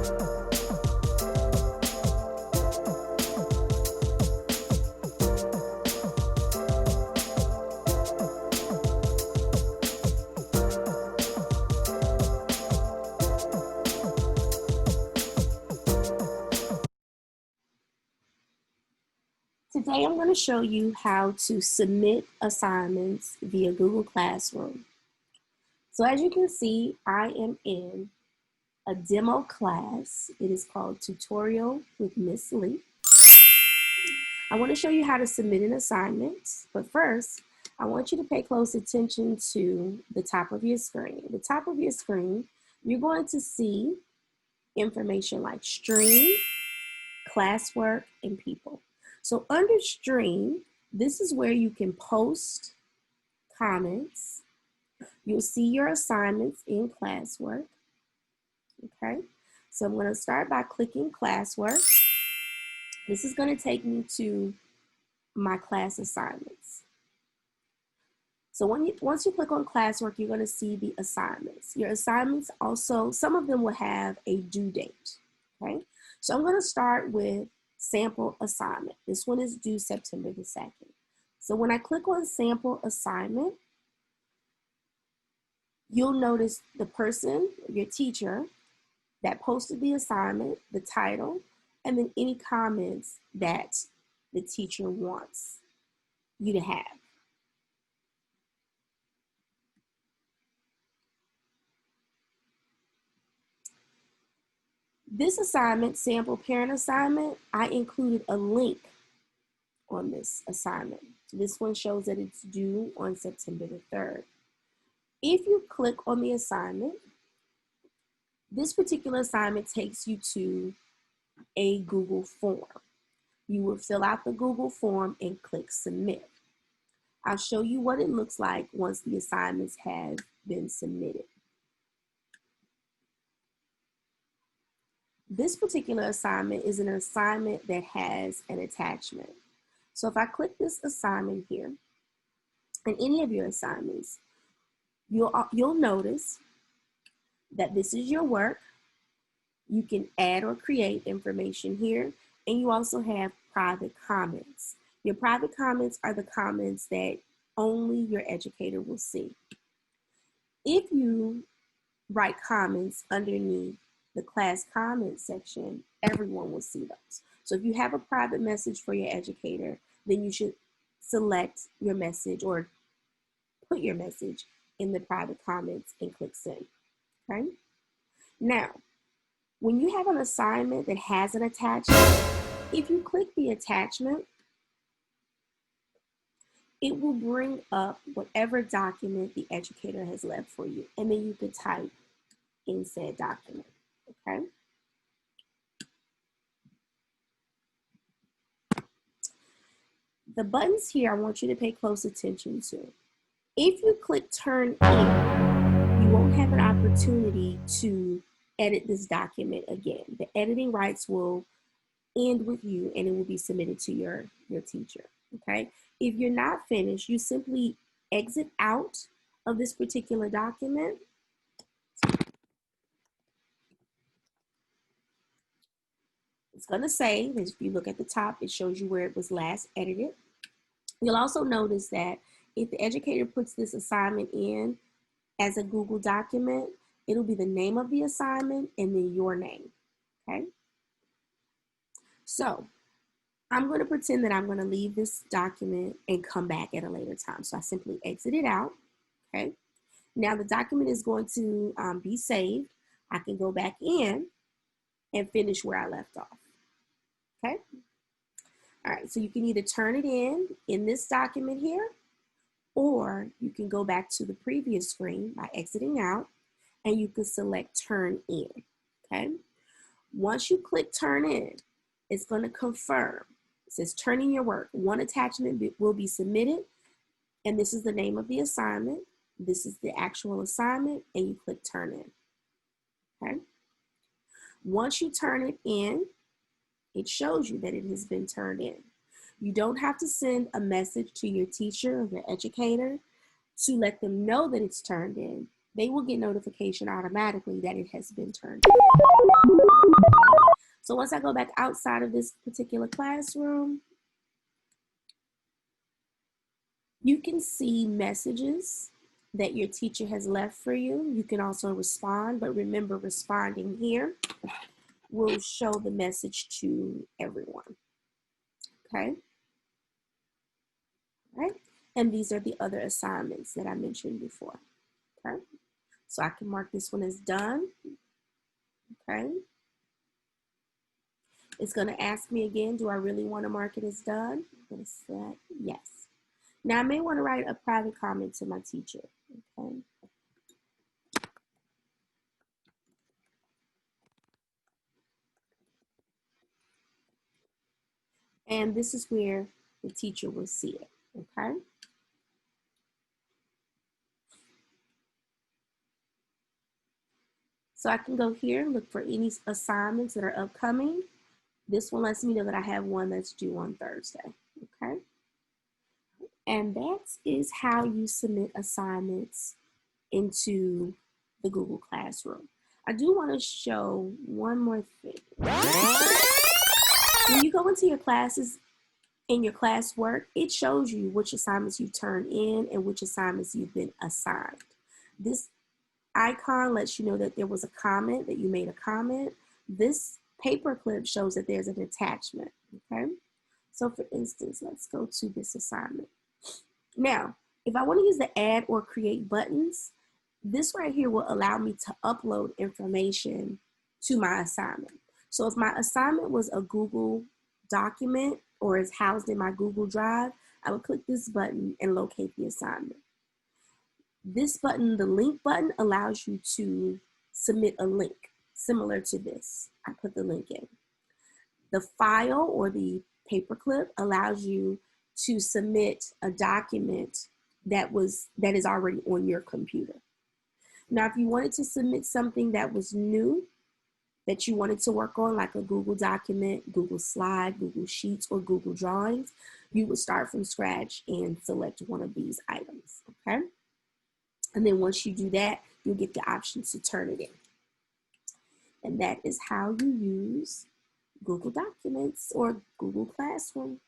Today I'm going to show you how to submit assignments via Google Classroom. So as you can see, I am in a demo class. It is called Tutorial with Miss Lee. I want to show you how to submit an assignment, but first, I want you to pay close attention to the top of your screen. At the top of your screen, you're going to see information like stream, classwork, and people. So under stream, this is where you can post comments. You'll see your assignments in classwork. Okay, so I'm going to start by clicking classwork. This is going to take me to my class assignments. So once you click on classwork, you're going to see the assignments. Your assignments also, some of them will have a due date. Okay, so I'm going to start with sample assignment. This one is due September the 2nd. So when I click on sample assignment, you'll notice the person, your teacher, that posted the assignment, the title, and then any comments that the teacher wants you to have. This assignment, sample parent assignment, I included a link on this assignment. This one shows that it's due on September the 3rd. If you click on the assignment, this particular assignment takes you to a Google form. You will fill out the Google form and click submit. I'll show you what it looks like once the assignments have been submitted. This particular assignment is an assignment that has an attachment. So if I click this assignment here, in any of your assignments, you'll notice that this is your work. You can add or create information here, and you also have private comments. Your private comments are the comments that only your educator will see. If you write comments underneath the class comments section, everyone will see those. So if you have a private message for your educator, then you should select your message or put your message in the private comments and click send, okay? Now, when you have an assignment that has an attachment, if you click the attachment, it will bring up whatever document the educator has left for you, and then you can type in said document, okay? The buttons here, I want you to pay close attention to. If you click turn in, you won't have an opportunity to edit this document again. The editing rights will end with you and it will be submitted to your teacher, okay? If you're not finished, you simply exit out of this particular document. It's gonna say, if you look at the top, it shows you where it was last edited. You'll also notice that if the educator puts this assignment in as a Google document, it'll be the name of the assignment and then your name, okay? So I'm going to pretend that I'm going to leave this document and come back at a later time. So I simply exit it out, okay? Now the document is going to be saved. I can go back in and finish where I left off, okay? All right, so you can either turn it in this document here, or you can go back to the previous screen by exiting out and you can select turn in, okay? Once you click turn in, it's gonna confirm. It says turn in your work. One attachment will be submitted, and this is the name of the assignment. This is the actual assignment, and you click turn in, okay? Once you turn it in, it shows you that it has been turned in. You don't have to send a message to your teacher or your educator to let them know that it's turned in. They will get notification automatically that it has been turned in. So once I go back outside of this particular classroom, you can see messages that your teacher has left for you. You can also respond, but remember, responding here will show the message to everyone. Okay? Right? And these are the other assignments that I mentioned before. Okay? So I can mark this one as done. Okay? It's going to ask me again, do I really want to mark it as done? I'm going to select yes. Now I may want to write a private comment to my teacher. Okay? And this is where the teacher will see it. Okay? So I can go here and look for any assignments that are upcoming. This one lets me know that I have one that's due on Thursday. Okay? And that is how you submit assignments into the Google Classroom. I do want to show one more thing. When you go into your classes in your classwork, it shows you which assignments you turned in and which assignments you've been assigned. This icon lets you know that there was a comment, that you made a comment. This paper clip shows that there's an attachment, okay? So for instance, let's go to this assignment. Now, if I want to use the add or create buttons, this right here will allow me to upload information to my assignment. So if my assignment was a Google document or is housed in my Google Drive, I would click this button and locate the assignment. This button, the link button, allows you to submit a link similar to this. I put the link in. The file or the paperclip allows you to submit a document that is already on your computer. Now, if you wanted to submit something that was new, that you wanted to work on, like a Google document, Google Slide, Google Sheets, or Google Drawings, you would start from scratch and select one of these items, okay? And then once you do that, you'll get the option to turn it in. And that is how you use Google Documents or Google Classroom.